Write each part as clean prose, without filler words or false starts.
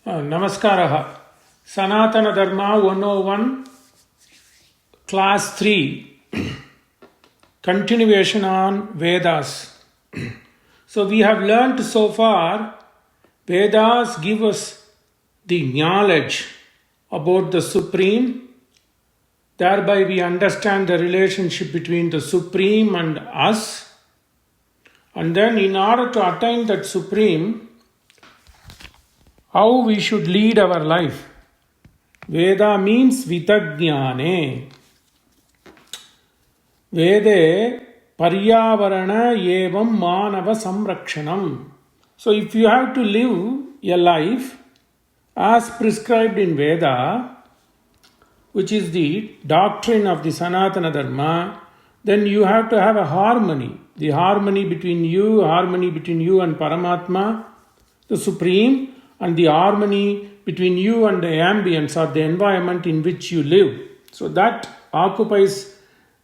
Namaskaraha. Sanatana Dharma 101, Class 3, continuation on Vedas. So we have learnt so far, Vedas give us the knowledge about the Supreme. Thereby we understand the relationship between the Supreme and us. And then in order to attain that Supreme, how we should lead our life. Veda means vitagnyane. Vede paryavarana evam manava samrakshanam. So if you have to live a life as prescribed in Veda, which is the doctrine of the Sanatana Dharma, then you have to have a harmony. The harmony between you and Paramatma, the Supreme, and the harmony between you and the ambience or the environment in which you live. So that occupies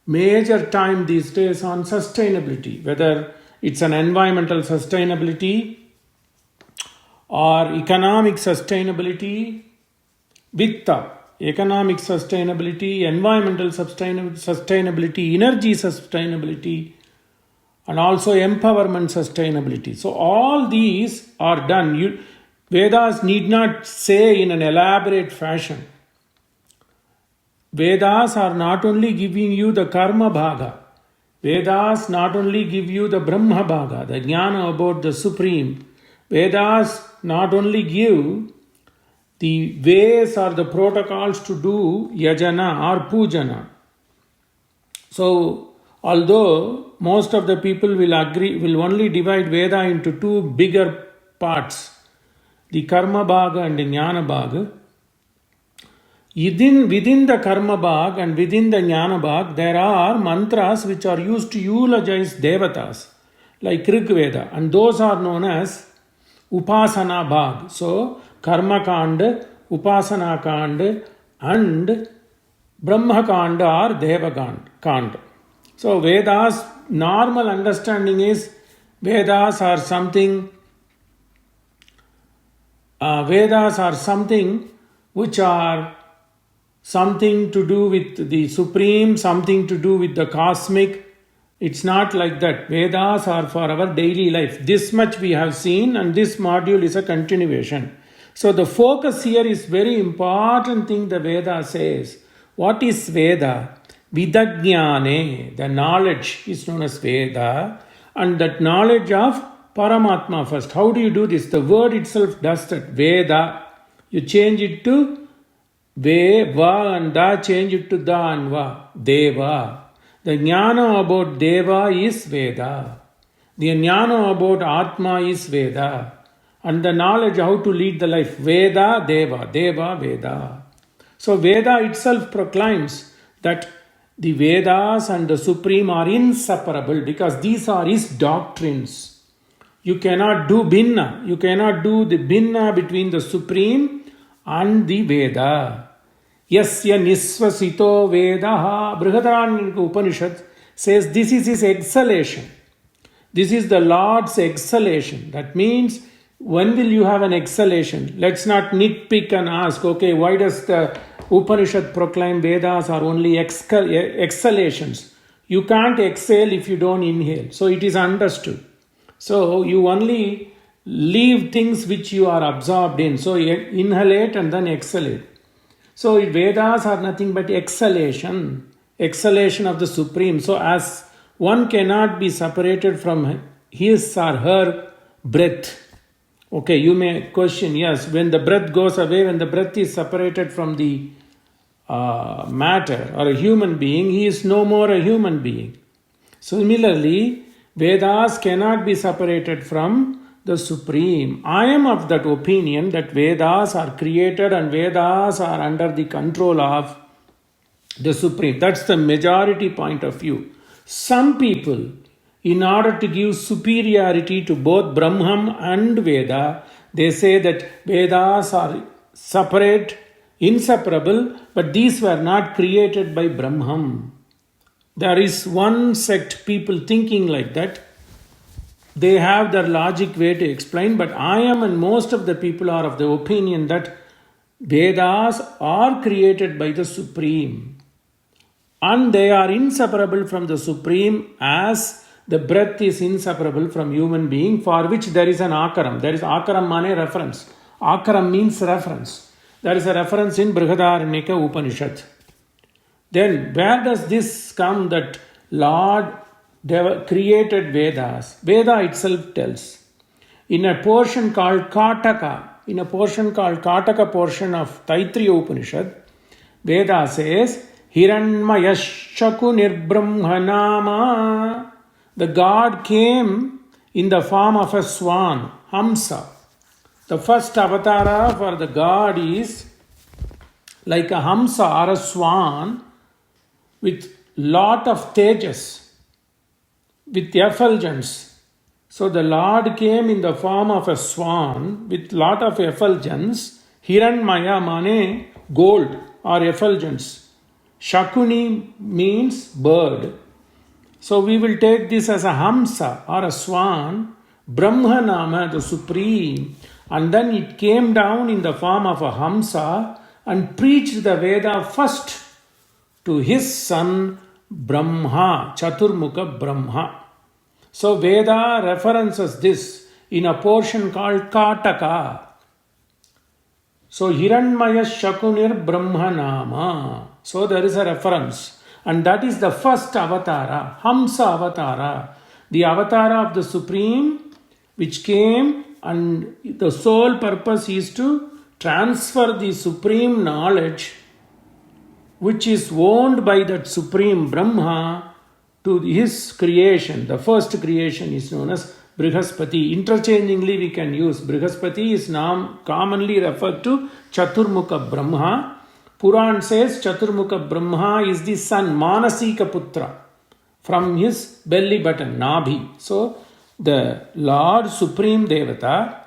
major time these days on sustainability, whether it's an environmental sustainability or economic sustainability, vitta, economic sustainability, environmental sustainability, energy sustainability, and also empowerment sustainability. So all these are done. Vedas need not say in an elaborate fashion. Vedas are not only giving you the karma bhaga. Vedas not only give you the brahma bhaga, the jnana about the Supreme. Vedas not only give the ways or the protocols to do yajana or pujana. So, although most of the people will only divide Veda into two bigger parts, the karma bhaga and the jnana bhaga. Within the karma bhaga and within the jnana bhaga, there are mantras which are used to eulogize devatas, like Rig Veda, and those are known as upasana bhaga. So, karma kanda, upasana kanda, and brahma kanda are deva kanda. So, Vedas, normal understanding is Vedas are something which are something to do with the Supreme, something to do with the cosmic. It's not like that. Vedas are for our daily life. This much we have seen, and this module is a continuation. So the focus here is very important thing the Veda says. What is Veda? Vidajnane, the knowledge is known as Veda, and that knowledge of Paramatma first. How do you do this? The word itself does that. Veda. You change it to Ve, Va and Da, change it to Da and Va. Deva. The jnana about Deva is Veda. The jnana about Atma is Veda. And the knowledge how to lead the life. Veda, Deva. Deva, Veda. So Veda itself proclaims that the Vedas and the Supreme are inseparable because these are his doctrines. You cannot do Bhinna. You cannot do the Bhinna between the Supreme and the Veda. Yasya nisvasito Vedaha. Brihadaranyaka Upanishad says this is his exhalation. This is the Lord's exhalation. That means when will you have an exhalation? Let's not nitpick and ask, okay, why does the Upanishad proclaim Vedas are only exhalations? You can't exhale if you don't inhale. So it is understood. So you only leave things which you are absorbed in. So inhalate and then exhalate. So Vedas are nothing but exhalation of the Supreme. So as one cannot be separated from his or her breath. Okay, you may question, yes, when the breath goes away, when the breath is separated from the matter or a human being, he is no more a human being. Similarly, Vedas cannot be separated from the Supreme. I am of that opinion that Vedas are created and Vedas are under the control of the Supreme. That's the majority point of view. Some people, in order to give superiority to both Brahman and Veda, they say that Vedas are separate, inseparable, but these were not created by Brahman. There is one sect people thinking like that. They have their logic way to explain, but I am and most of the people are of the opinion that Vedas are created by the Supreme and they are inseparable from the Supreme as the breath is inseparable from human being, for which there is an akaram. There is akaram mane reference. Akaram means reference. There is a reference in Brihadaranyaka Upanishad. Then where does this come that Lord created Vedas? Veda itself tells. In a portion called Kataka portion of Taittiriya Upanishad, Veda says, Hiranmayashaku Nirbrahmanama. The God came in the form of a swan, Hamsa. The first avatara for the God is like a Hamsa or a swan with lot of tejas, with effulgence. So the Lord came in the form of a swan with lot of effulgence. Hiranmaya mane gold or effulgence. Shakuni means bird. So we will take this as a Hamsa or a swan, Brahmanama, the Supreme, and then it came down in the form of a Hamsa and preached the Veda first to his son Brahma, Chaturmukha Brahma. So Veda references this in a portion called Kataka. So Hiranmaya Shakunir Brahmanama. So there is a reference. And that is the first avatara, Hamsa avatara. The avatara of the Supreme which came, and the sole purpose is to transfer the supreme knowledge which is owned by that Supreme Brahma to his creation. The first creation is known as Brihaspati. Interchangingly we can use Brihaspati is now commonly referred to Chaturmukha Brahma. Puran says Chaturmukha Brahma is the son, Manasika Putra, from his belly button, Nabhi. So the Lord Supreme Devata,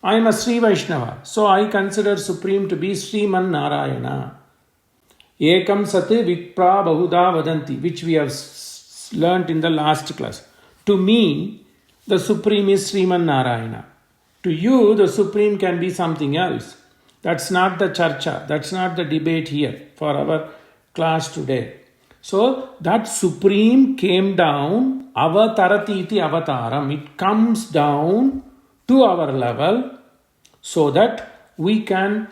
I am a Sri Vaishnava, so I consider Supreme to be Sriman Narayana. Ekam Sati Vipra Bahuda Vadanti, which we have learnt in the last class. To me, the Supreme is Sriman Narayana. To you, the Supreme can be something else. That's not the charcha, that's not the debate here for our class today. So that Supreme came down, avatarati iti avataram. It comes down to our level so that we can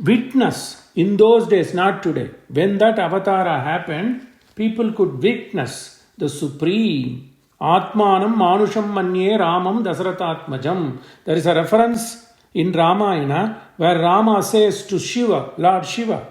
witness. In those days, not today, when that avatara happened, people could witness the Supreme. Atmanam Manusham Manye Ramam Dasaratatmajam. There is a reference in Ramayana where Rama says to Shiva, Lord Shiva,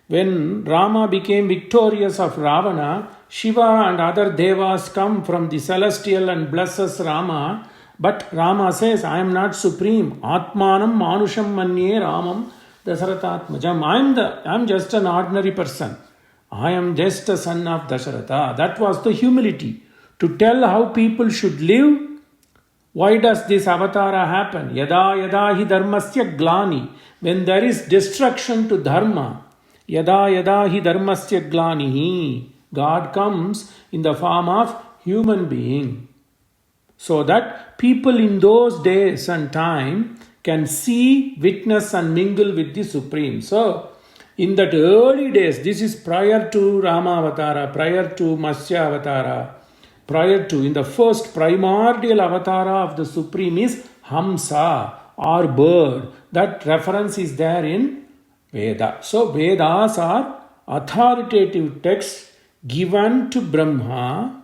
when Rama became victorious of Ravana, Shiva and other devas come from the celestial and blesses Rama. But Rama says, I am not supreme. Atmanam Manusham Manye Ramam Dasaratatmajam. I am just an ordinary person. I am just a son of Dasharatha. That was the humility. To tell how people should live. Why does this avatara happen? Yada yada hi dharmasya glani. When there is destruction to dharma, yada yada hi dharmasya glani, God comes in the form of human being. So that people in those days and time can see, witness and mingle with the Supreme. So, in that early days, this is prior to Rama Avatara, prior to Matsya Avatara, prior to, in the first primordial avatara of the Supreme is Hamsa or bird. That reference is there in Veda. So Vedas are authoritative texts given to Brahma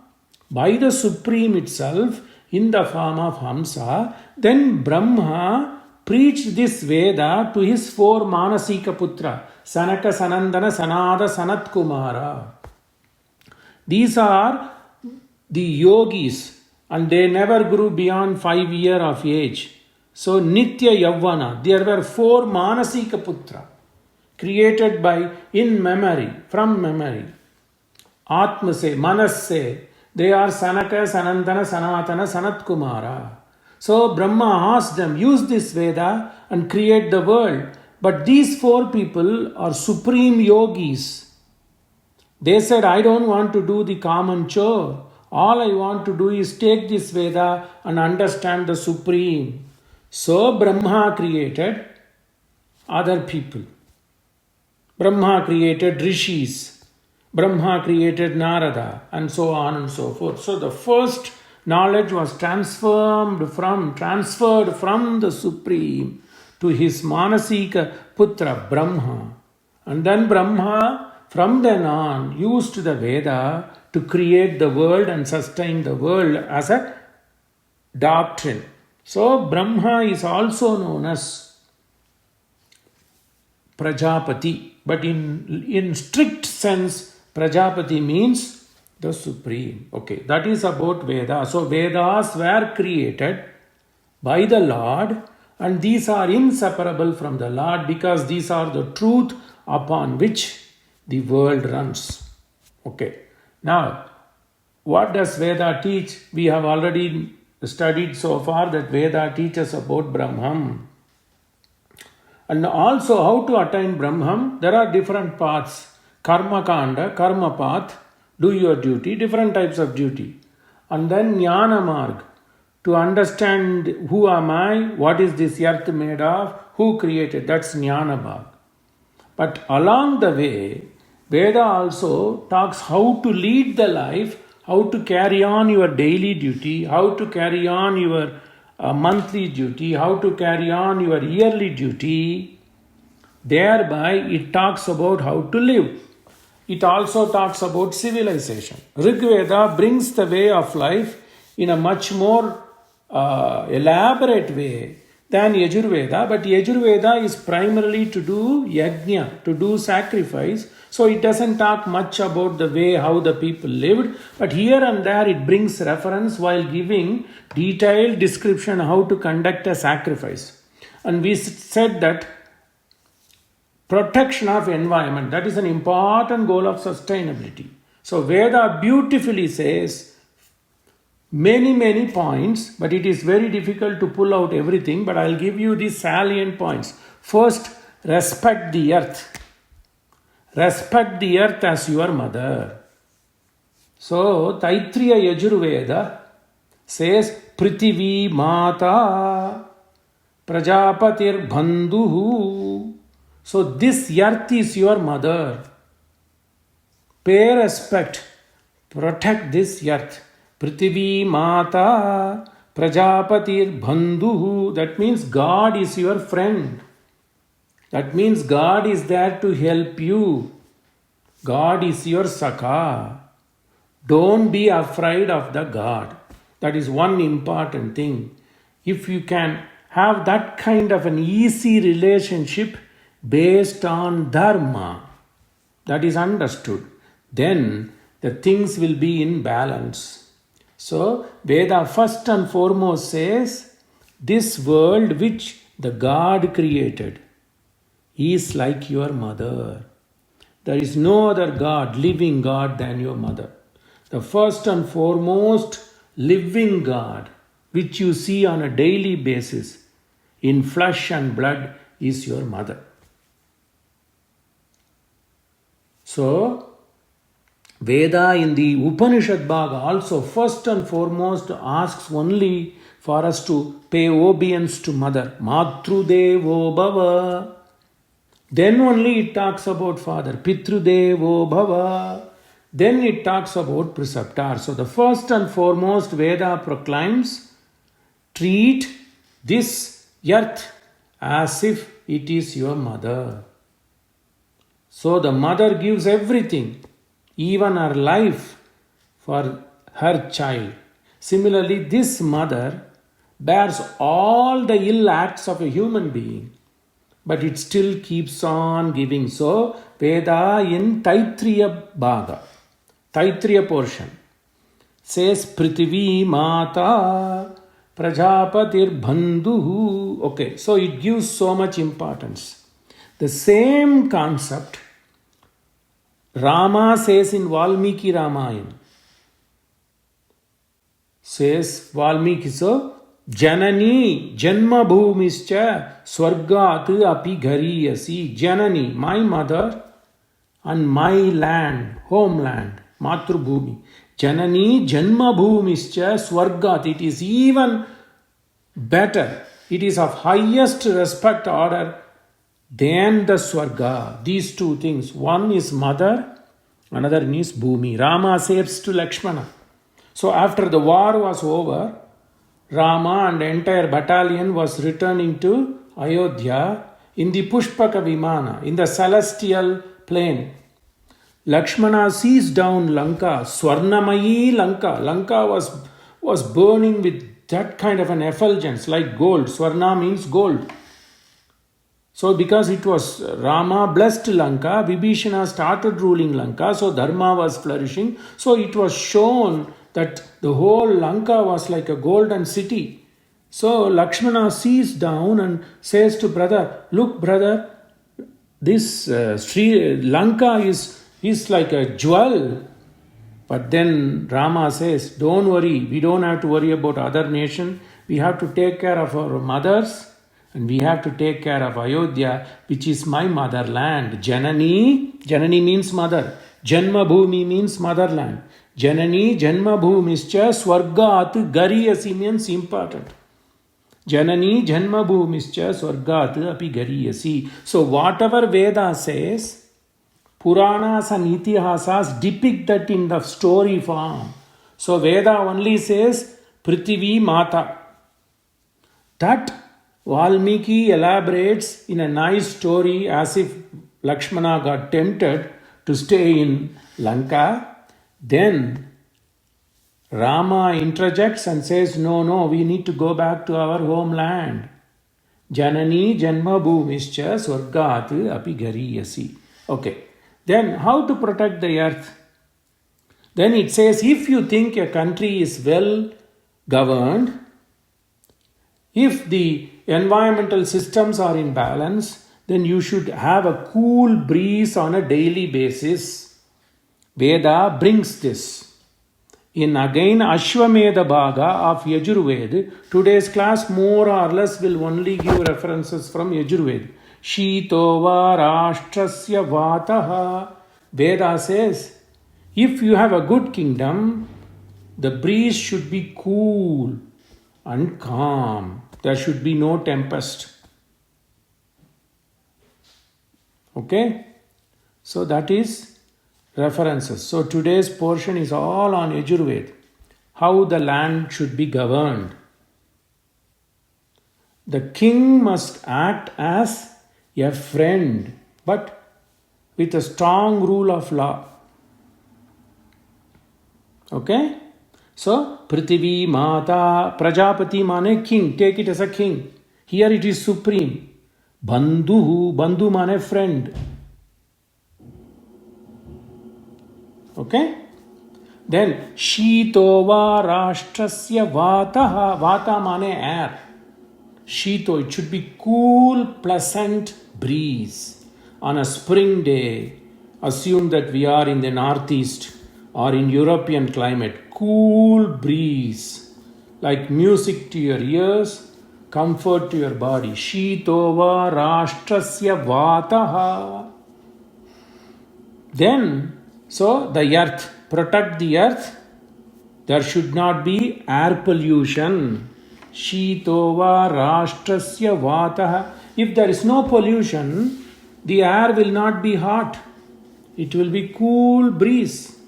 by the Supreme itself in the form of Hamsa. Then Brahma preached this Veda to his four Manasika Putra, Sanaka, Sanandana, Sanada, Sanat Kumara. These are the yogis, and they never grew beyond 5 years of age. So Nitya Yavana, there were four Manasika Putra created by in memory, from memory. Atmase, Manase, they are Sanaka, Sanandana, Sanatana, Sanat Kumara. So Brahma asked them, use this Veda and create the world. But these four people are supreme yogis. They said, I don't want to do the common chore All I want to do is take this Veda and understand the Supreme. So Brahma created other people. Brahma created rishis. Brahma created Narada, and so on and so forth. So the first knowledge was transferred from the Supreme to his Manasika Putra Brahma. And then Brahma, from then on, used the Veda to create the world and sustain the world as a doctrine. So Brahma is also known as Prajapati, but in strict sense, Prajapati means the Supreme. Okay, that is about Veda. So Vedas were created by the Lord, and these are inseparable from the Lord because these are the truth upon which the world runs. Okay, now what does Veda teach? We have already studied so far that Veda teaches about Brahman. And also how to attain Brahman. There are different paths. Karma Kanda, Karma path, do your duty, different types of duty. And then Jnana Marg, to understand who am I, what is this earth made of, who created, that's Jnana Marg. But along the way, Veda also talks how to lead the life, how to carry on your daily duty, how to carry on your monthly duty, how to carry on your yearly duty. Thereby, it talks about how to live. It also talks about civilization. Rig Veda brings the way of life in a much more elaborate way than Yajur Veda, but Yajur Veda is primarily to do yajna, to do sacrifice. So it doesn't talk much about the way how the people lived, but here and there it brings reference while giving detailed description how to conduct a sacrifice. And we said that protection of environment, that is an important goal of sustainability. So Veda beautifully says many points, but it is very difficult to pull out everything, but I'll give you the salient points. First, respect the earth. Respect the earth as your mother. So, Taittiriya Yajur Veda says, Prithivi Mata Prajapatir Bandhuhu. So, this earth is your mother. Pay respect. Protect this earth. Prithivi Mata Prajapatir Bandhuhu. That means God is your friend. That means God is there to help you. God is your Sakha. Don't be afraid of the God. That is one important thing. If you can have that kind of an easy relationship based on Dharma, that is understood, then the things will be in balance. So, Veda first and foremost says, this world which the God created is like your mother. There is no other God, living God than your mother. The first and foremost living God, which you see on a daily basis in flesh and blood, is your mother. So, Veda in the Upanishad Bhaga also first and foremost asks only for us to pay obedience to mother. Matrudevo Bhava. Then only it talks about father. Pitrudevo Bhava. Then it talks about preceptor. So the first and foremost Veda proclaims, treat this earth as if it is your mother. So the mother gives everything, even her life, for her child. Similarly, this mother bears all the ill acts of a human being, but it still keeps on giving. So, Veda in Taittiriya Bhaga, Taittiriya portion, says Prithivi Mata Prajapatir Bandhuhu. Okay, so it gives so much importance. The same concept Rama says in Valmiki Ramayana. Says Valmiki, so Janani Janma Bhumischa Swargat Api Ghariyasi. Janani, my mother, and my land, homeland, Matrubhumi. Janani Janma Bhumischa Swargat. It is even better. It is of highest respect order than the Swarga. These two things. One is mother, another is Bhumi. Rama says to Lakshmana. So after the war was over, Rama and the entire battalion was returning to Ayodhya in the Pushpaka Vimana, in the celestial plane. Lakshmana sees down Lanka, Swarnamayi Lanka. Lanka was burning with that kind of an effulgence like gold. Swarna means gold. So because it was Rama blessed Lanka, Vibhishana started ruling Lanka, so Dharma was flourishing. So it was shown that the whole Lanka was like a golden city. So Lakshmana sees down and says to brother, look brother, this Lanka is like a jewel. But then Rama says, don't worry, we don't have to worry about other nation. We have to take care of our mothers and we have to take care of Ayodhya, which is my motherland. Janani means mother. Janma Bhumi means motherland. Janani Janma Bhumischa Swargat Gariyasi means important. Janani Janma Bhumischa Swargat api Gariyasi. So whatever Veda says, Puranas and Ithihasas depict that in the story form. So Veda only says Prithvi Mata. That Valmiki elaborates in a nice story as if Lakshmana got tempted to stay in Lanka. Then Rama interjects and says, no, we need to go back to our homeland. Janani Janma Bhumischa Swargat api Gariyasi. Okay. Then how to protect the earth? Then it says, if you think a country is well governed, if the environmental systems are in balance, then you should have a cool breeze on a daily basis. Veda brings this. In again Ashwamedha Bhaga of Yajur Veda, today's class more or less will only give references from Yajur Veda. Shitova Rashtrasya Vataha. Veda says, if you have a good kingdom, the breeze should be cool and calm. There should be no tempest. Okay? So that is references. So today's portion is all on Yajur Veda. How the land should be governed. The king must act as a friend, but with a strong rule of law. Okay? So, Prithvi Mata, Prajapati mane king, take it as a king. Here it is supreme. Bandhu mane friend. Okay? Then, Shitova Rashtrasya Vataha, Vata mane air. Shito, it should be cool, pleasant breeze. On a spring day, assume that we are in the northeast or in European climate, cool breeze, like music to your ears, comfort to your body. Shitova Rashtrasya Vataha. Then, so the earth, protect the earth. There should not be air pollution. Shitova Rashtrasya Vataha. If there is no pollution, the air will not be hot. It will be cool breeze.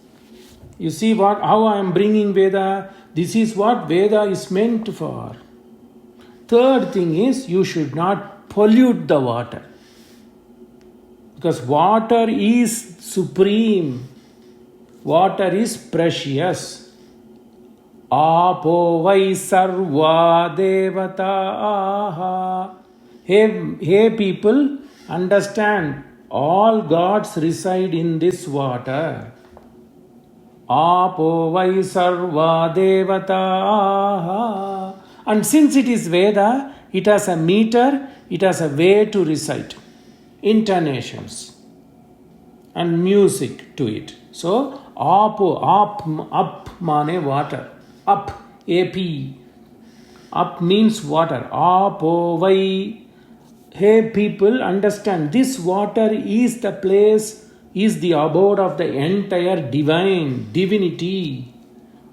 You see how I am bringing Veda? This is what Veda is meant for. Third thing is, you should not pollute the water. Because water is supreme. Water is precious. Apo vai sarva devata. Hey people, understand, all gods reside in this water. Apo vai sarva devata. And since it is Veda, it has a meter, it has a way to recite. Intonations and music to it. So, apo, up mane water. Up, AP. Up means water. Apo vai. Hey people, understand, this water is the place, is the abode of the entire divinity.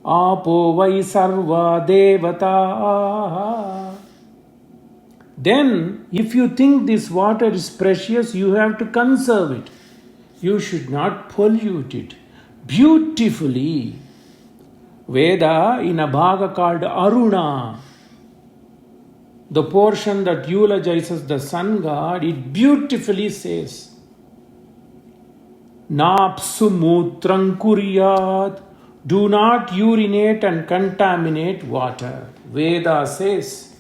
Apo vai sarva devata. Then, if you think this water is precious, you have to conserve it. You should not pollute it. Beautifully, Veda in a bhaga called Aruna, the portion that eulogizes the sun god, it beautifully says, Napsu mutrang kuryat, do not urinate and contaminate water. Veda says,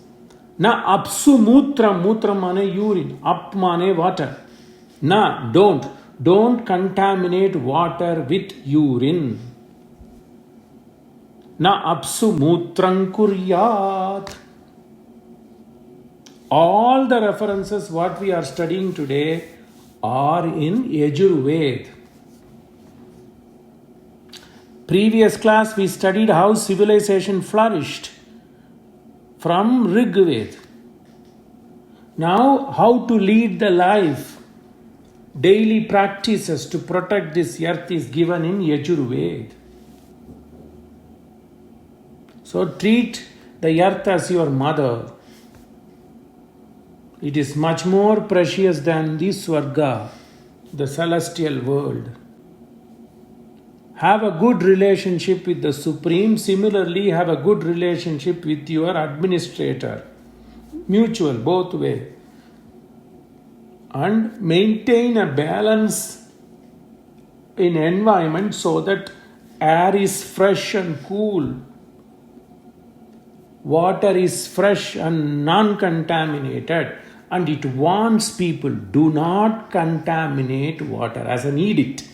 Na apsu mutra, mutra mane urine, up mane water. Na, don't contaminate water with urine. Na apsu mutrang kuryat. All the references what we are studying today are in Yajur Veda. Previous class we studied how civilization flourished from Rig Veda. Now how to lead the life, daily practices to protect this earth is given in Yajur Veda. So treat the earth as your mother. It is much more precious than the Swarga, the celestial world. Have a good relationship with the Supreme. Similarly, have a good relationship with your administrator. Mutual, both way. And maintain a balance in environment so that air is fresh and cool. Water is fresh and non-contaminated. And it warns people, do not contaminate water as an edict.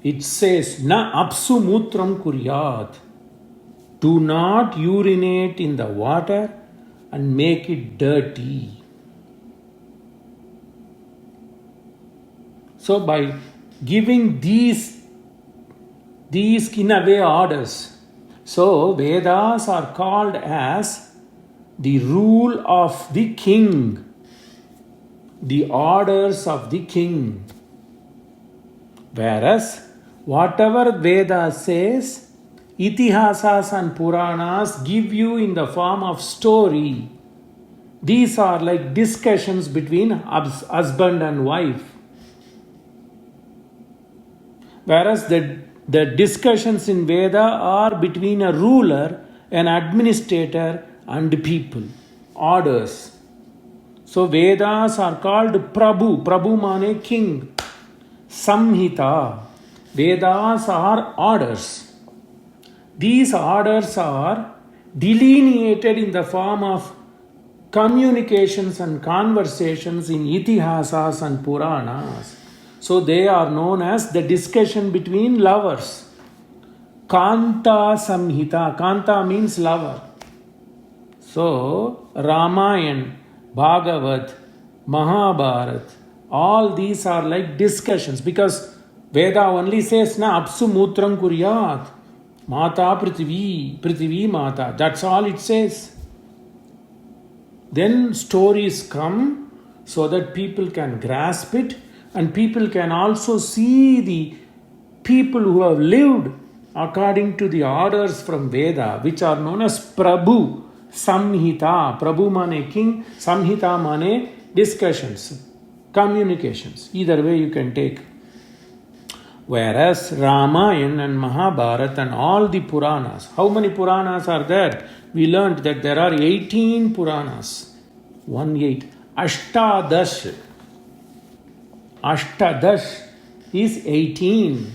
It says, Na apsu mutram kuryat. Do not urinate in the water and make it dirty. So by giving these in a way orders, so Vedas are called as the rule of the king, the orders of the king. Whereas, whatever Veda says, Ithihasas and Puranas give you in the form of story. These are like discussions between husband and wife. Whereas the discussions in Veda are between a ruler, an administrator, and people, orders. So Vedas are called Prabhu. Prabhu mane king. Samhita. Vedas are orders. These orders are delineated in the form of communications and conversations in Ithihasas and Puranas. So they are known as the discussion between lovers. Kanta Samhita. Kanta means lover. So, Ramayana, Bhagavat, Mahabharat, all these are like discussions because Veda only says, Na apsu mutrang kuryat, Mata Prithvi Mata. That's all it says. Then stories come so that people can grasp it and people can also see the people who have lived according to the orders from Veda, which are known as Prabhu. Samhita, Prabhu mane king, Samhita mane discussions, communications. Either way you can take. Whereas Ramayana and Mahabharata and all the Puranas, how many Puranas are there? We learned that there are 18 Puranas. 18. Ashtadash. Ashtadash is 18.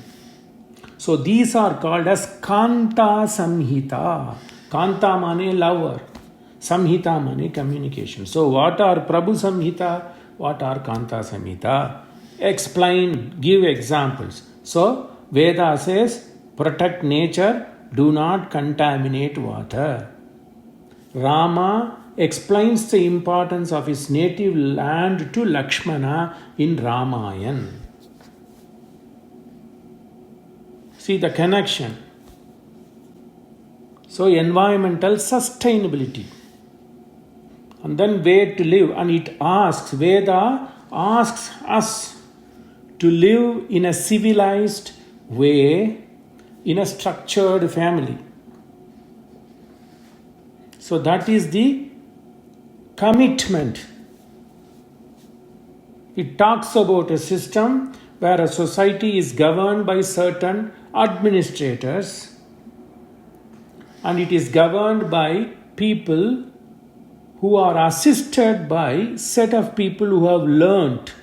So these are called as Kanta Samhita. Kanta mane lover. Samhita mane communication. So what are Prabhu Samhita? What are Kanta Samhita? Explain, give examples. So Veda says, protect nature, do not contaminate water. Rama explains the importance of his native land to Lakshmana in Ramayana. See the connection. So environmental sustainability. And then way to live. And it asks, Veda asks us to live in a civilized way in a structured family. So that is the commitment. It talks about a system where a society is governed by certain administrators, and it is governed by people who are assisted by set of people who have learnt.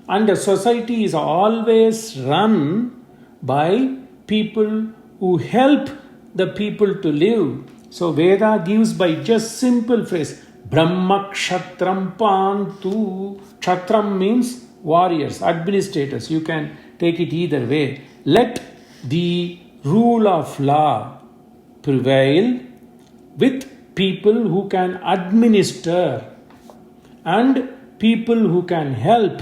And the society is always run by people who help the people to live. So Veda gives by just simple phrase, Brahma Kshatram Pantu. Kshatram means warriors, administrators. You can take it either way. Let the rule of law prevail with people who can administer, and people who can help,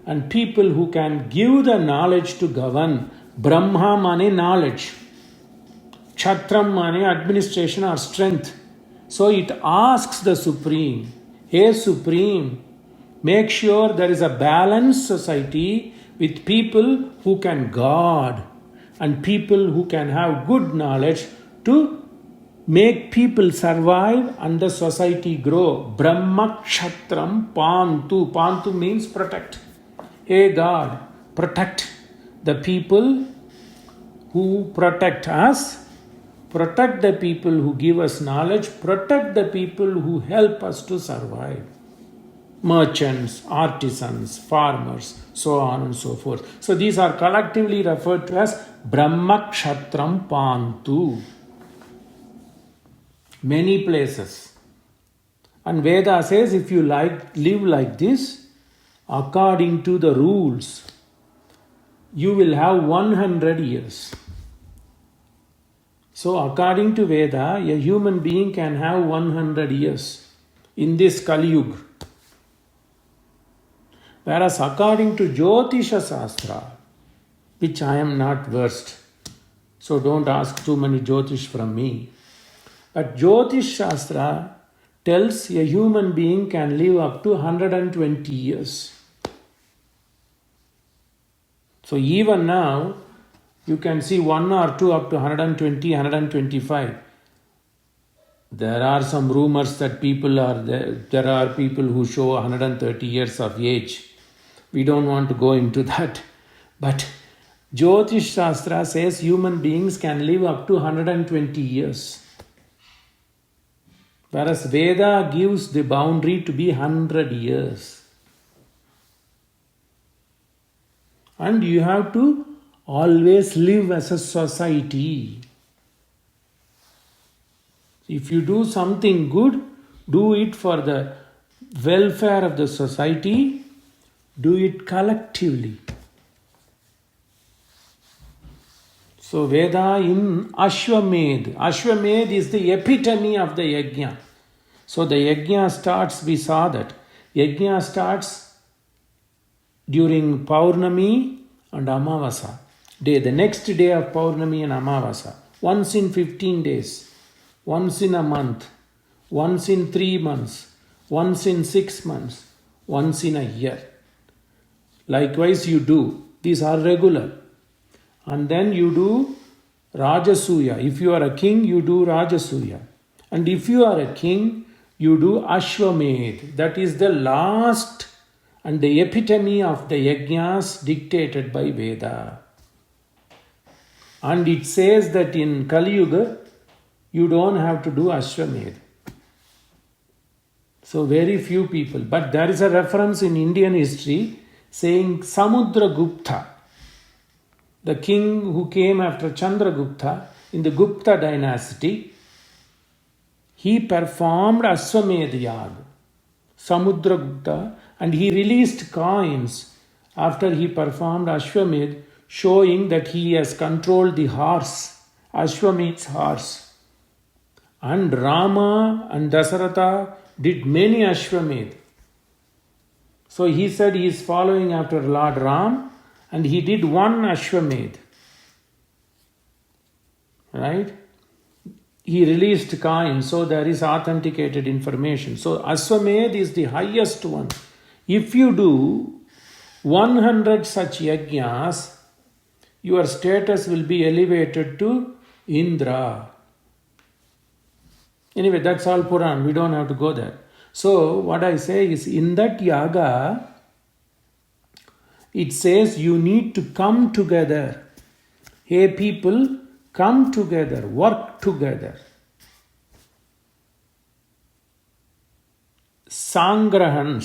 and people who can give the knowledge to govern. Brahma mane knowledge, Kshatram mane administration or strength. So it asks the Supreme, hey Supreme, make sure there is a balanced society with people who can guard and people who can have good knowledge to make people survive and the society grow. Brahma Kshatram Pantu. Pantu means protect. Hey God, protect the people who protect us, protect the people who give us knowledge, protect the people who help us to survive. Merchants, artisans, farmers, so on and so forth. So these are collectively referred to as Brahma Kshatram Pantu. Many places. And Veda says if you live like this, according to the rules, you will have 100 years. So according to Veda, a human being can have 100 years in this Kali Yuga. Whereas according to Jyotisha Shastra, which I am not versed, so don't ask too many Jyotish from me. But Jyotish Shastra tells a human being can live up to 120 years. So even now, you can see one or two up to 120, 125. There are some rumors that there are people who show 130 years of age. We don't want to go into that. But Jyotish Shastra says human beings can live up to 120 years. Whereas Veda gives the boundary to be 100 years. And you have to always live as a society. If you do something good, do it for the welfare of the society, do it collectively. So Veda in Ashwamedh. Ashwamedh is the epitome of the yajna. So the yajna starts, we saw that. Yajna starts during Paurnami and Amavasa day, the next day of Paurnami and Amavasa. Once in 15 days, once in a month, once in 3 months, once in 6 months, once in a year. Likewise you do. These are regular. And then you do Rajasuya. If you are a king, you do Rajasuya. And if you are a king, you do Ashwamedh. That is the last and the epitome of the yajnas dictated by Veda. And it says that in Kali Yuga, you don't have to do Ashwamedh. So very few people. But there is a reference in Indian history saying Samudragupta, the king who came after Chandragupta in the Gupta dynasty, he performed Ashwamedh Yag, Samudragupta, and he released coins after he performed Ashwamedh, showing that he has controlled the horse. Ashwa means horse. And Rama and Dasaratha did many Ashwamedh. So he said he is following after Lord Ram, and he did one Ashwamedh. Right? He released coins, so there is authenticated information. So Ashwamedh is the highest one. If you do 100 such yajnas, your status will be elevated to Indra. Anyway, that's all Puran. We don't have to go there. So, what I say is, in that yaga, it says you need to come together. Hey people, come together, work together. Sangrahan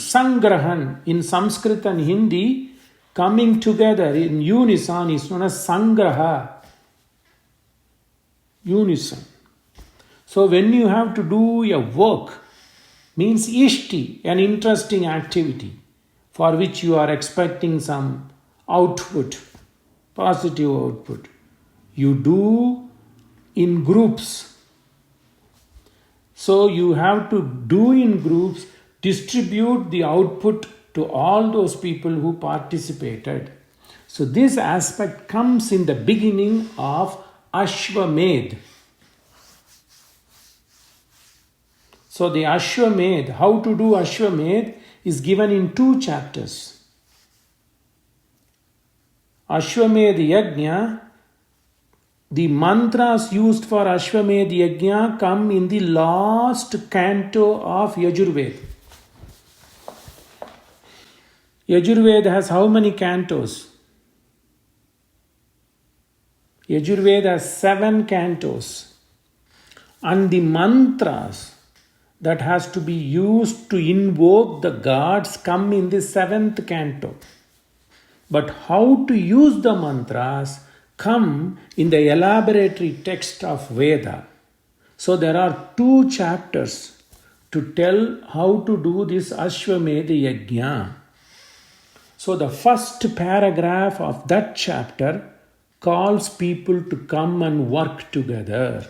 in Sanskrit and Hindi, coming together in unison is known as Sangraha. Unison. So when you have to do a work, means ishti, an interesting activity for which you are expecting some output, positive output, you do in groups. So you have to do in groups, distribute the output to all those people who participated. So this aspect comes in the beginning of Ashwamedh. So the Ashwamedh, how to do Ashwamedh, is given in 2 chapters. Ashwamedh Yajna, the mantras used for Ashwamedh Yajna come in the last canto of Yajur Veda. Yajur Veda has how many cantos? Yajur Veda has 7 cantos. And the mantras that has to be used to invoke the gods come in the 7th canto. But how to use the mantras come in the elaboratory text of Veda. So there are 2 chapters to tell how to do this Ashwamedh Yajna. So the first paragraph of that chapter calls people to come and work together.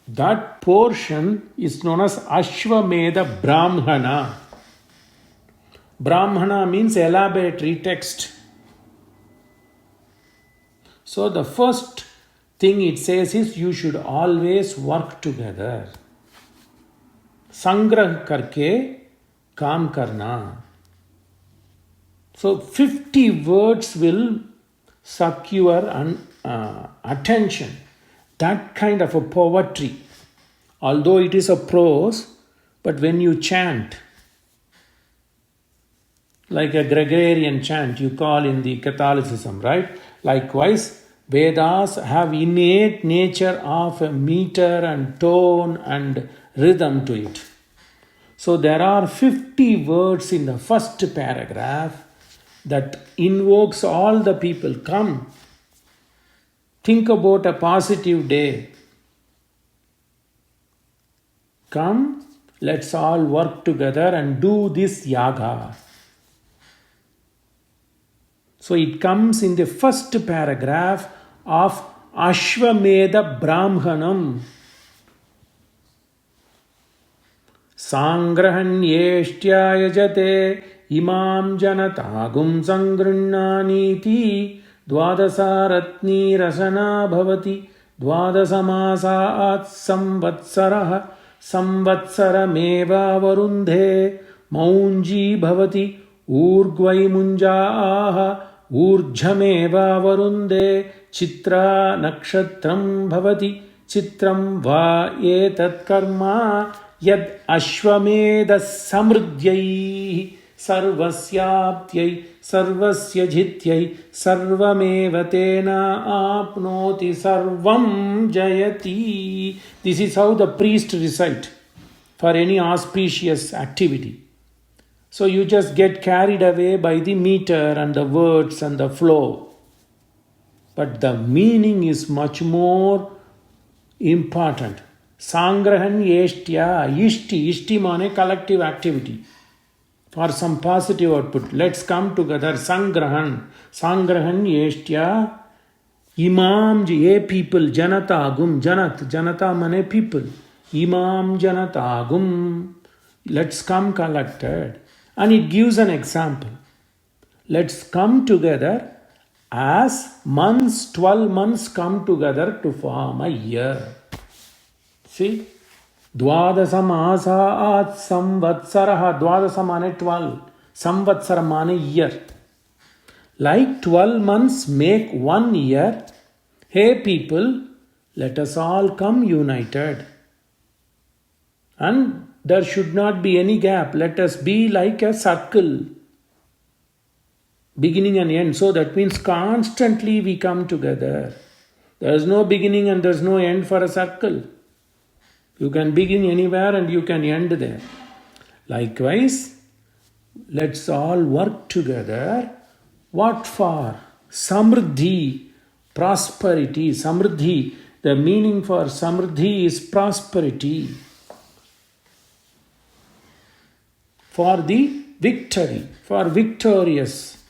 That portion is known as Ashwamedha Brahmana. Brahmana means elaboratory text. So the first thing it says is you should always work together. Sangrah karke kaam karna. So 50 words will suck your attention. That kind of a poetry, although it is a prose, but when you chant, like a Gregorian chant you call in the Catholicism, right? Likewise, Vedas have innate nature of a meter and tone and rhythm to it. So there are 50 words in the first paragraph that invokes all the people. Come. Think about a positive day. Come, let's all work together and do this yaga. So it comes in the first paragraph of Ashwamedha Brahmanam. Sangrahanyeshtya yajate imam janatagum sangrinnaniti Dvadasaratni rasana bhavati Dvadasamasaat samvatsarah Samvatsarameva varundhe Maunji bhavati Urgvai munjaaha Urjhameva varunde Chitra nakshatram bhavati Chitram va etat karma Yad ashwamedha samrudyai Sarvasyaptyai Sarvasya jityai Sarvameva tena apnoti sarvam jayati. This is how the priest recite for any auspicious activity. So you just get carried away by the meter and the words and the flow. But the meaning is much more important. Sangrahan yeshtya, ishti mane collective activity. For some positive output, let's come together. Sangrahan yeshtya, imam ye people, janatagum, janata mane people, imam janatagum, let's come collected. And it gives an example. Let's come together as months, 12 months come together to form a year. See? Dvadasamasaat samvatsaraha. Dvadasa mane 12. Samvatsaramana year. Like 12 months make 1 year. Hey people, let us all come united. And there should not be any gap. Let us be like a circle. Beginning and end. So that means constantly we come together. There is no beginning and there is no end for a circle. You can begin anywhere and you can end there. Likewise, let's all work together. What for? Samriddhi, prosperity. Samriddhi, the meaning for Samriddhi is prosperity. For the victory, for victorious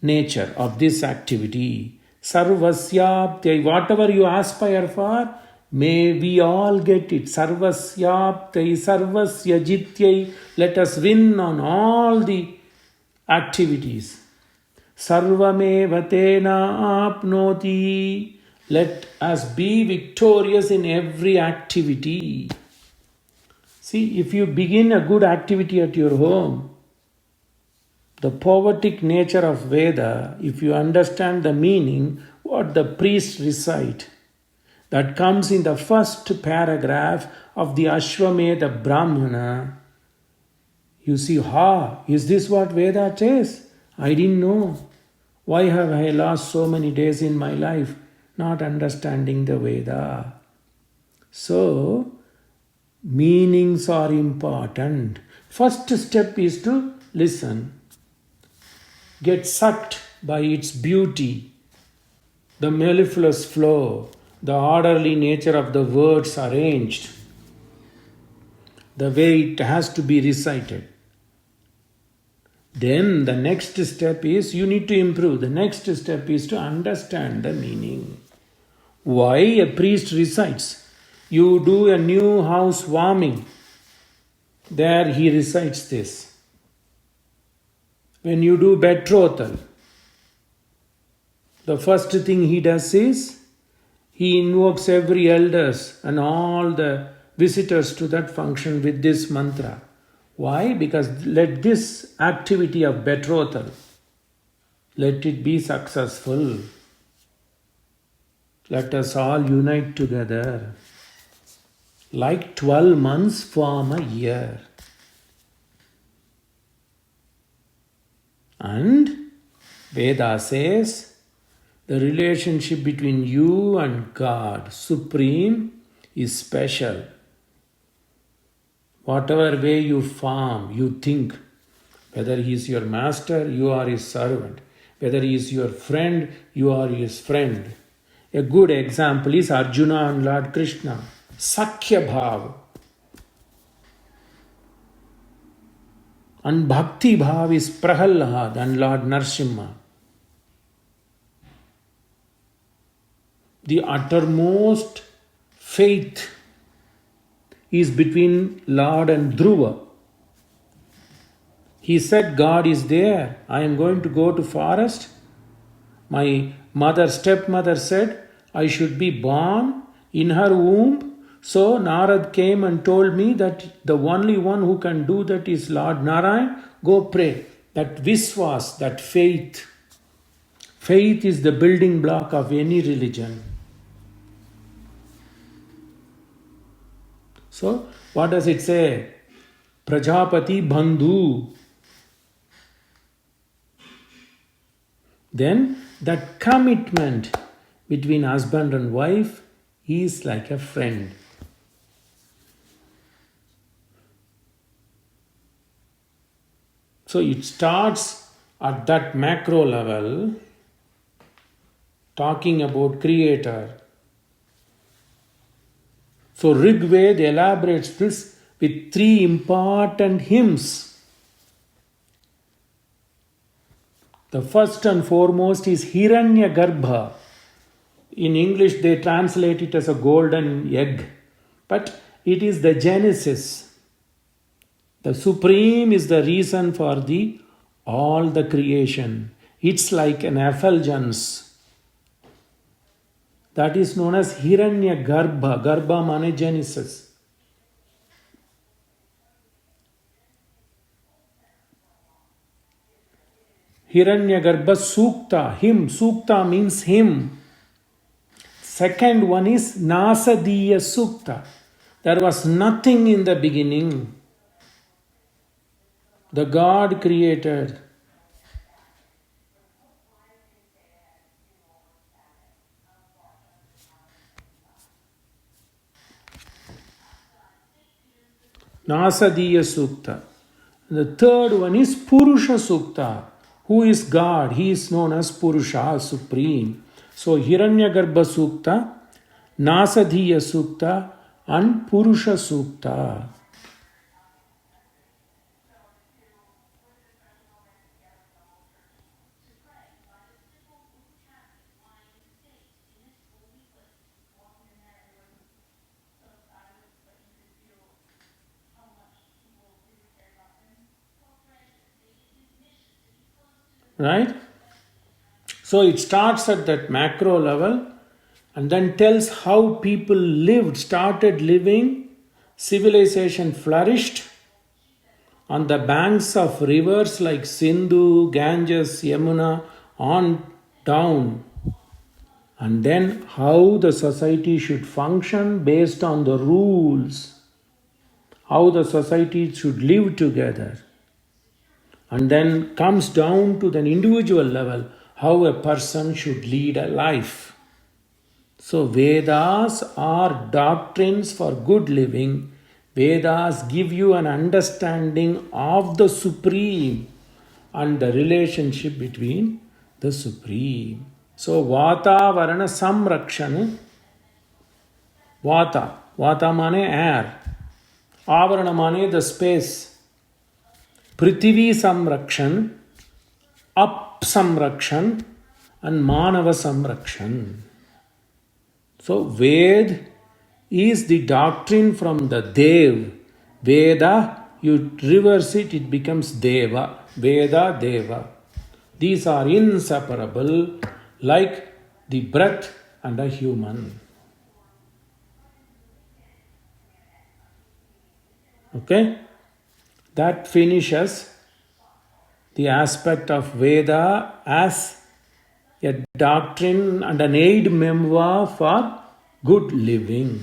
nature of this activity. Sarvasyaptyai, whatever you aspire for, may we all get it. Sarvasyaptyai, sarvasya jityai. Let us win on all the activities. Sarvameva tena apnoti. Let us be victorious in every activity. See, if you begin a good activity at your home, the poetic nature of Veda, if you understand the meaning, what the priest recite, that comes in the first paragraph of the Ashwamedha Brahmana, you see, is this what Veda says? I didn't know. Why have I lost so many days in my life not understanding the Veda? So, meanings are important. First step is to listen. Get sucked by its beauty, the mellifluous flow, the orderly nature of the words arranged, the way it has to be recited. Then the next step is you need to improve. The next step is to understand the meaning. Why a priest recites? You do a new house warming. There he recites this. When you do betrothal, the first thing he does is he invokes every elders and all the visitors to that function with this mantra. Why? Because let this activity of betrothal, let it be successful. Let us all unite together. Like 12 months form a year. And Veda says the relationship between you and God, Supreme, is special. Whatever way you form, you think, whether he is your master, you are his servant. Whether he is your friend, you are his friend. A good example is Arjuna and Lord Krishna. Sakhya Bhav. And Bhakti Bhav is Prahalad and Lord Narsimha. The uttermost faith is between Lord and Dhruva. He said, God is there. I am going to go to forest. My stepmother said, I should be born in her womb. So Narad came and told me that the only one who can do that is Lord Narayan. Go pray. That Viswas, that faith. Faith is the building block of any religion. So, what does it say? Prajapati Bandhu. Then, that commitment between husband and wife is like a friend. So it starts at that macro level, talking about Creator. So Rig Veda elaborates this with 3 important hymns. The first and foremost is Hiranya Garbha. In English they translate it as a golden egg. But it is the genesis. The Supreme is the reason for all the creation. It's like an effulgence. That is known as Hiranya Garbha. Garbha means genesis. Hiranyagarbha Sukta, him. Sukta means him. Second one is Nasadiya Sukta. There was nothing in the beginning. The God created. Nasadiya Sukta. The third one is Purusha Sukta. Who is God? He is known as Purusha, Supreme. So Hiranyagarbha Sukta, Nasadiya Sukta, and Purusha Sukta. Right? So it starts at that macro level and then tells how people lived, started living, civilization flourished on the banks of rivers like Sindhu, Ganges, Yamuna, on down. And then how the society should function based on the rules, how the society should live together. And then comes down to the individual level, how a person should lead a life. So Vedas are doctrines for good living. Vedas give you an understanding of the Supreme and the relationship between the Supreme. So Vatavarana Samrakshana. Vata mane air. Avarana mane the space. Prithvi Samrakshan, Up Samrakshan, and Manava Samrakshan. So Ved is the doctrine from the Dev. Veda, you reverse it, it becomes Deva. Veda, Deva. These are inseparable, like the breath and a human. Okay? That finishes the aspect of Veda as a doctrine and an aid memoir for good living.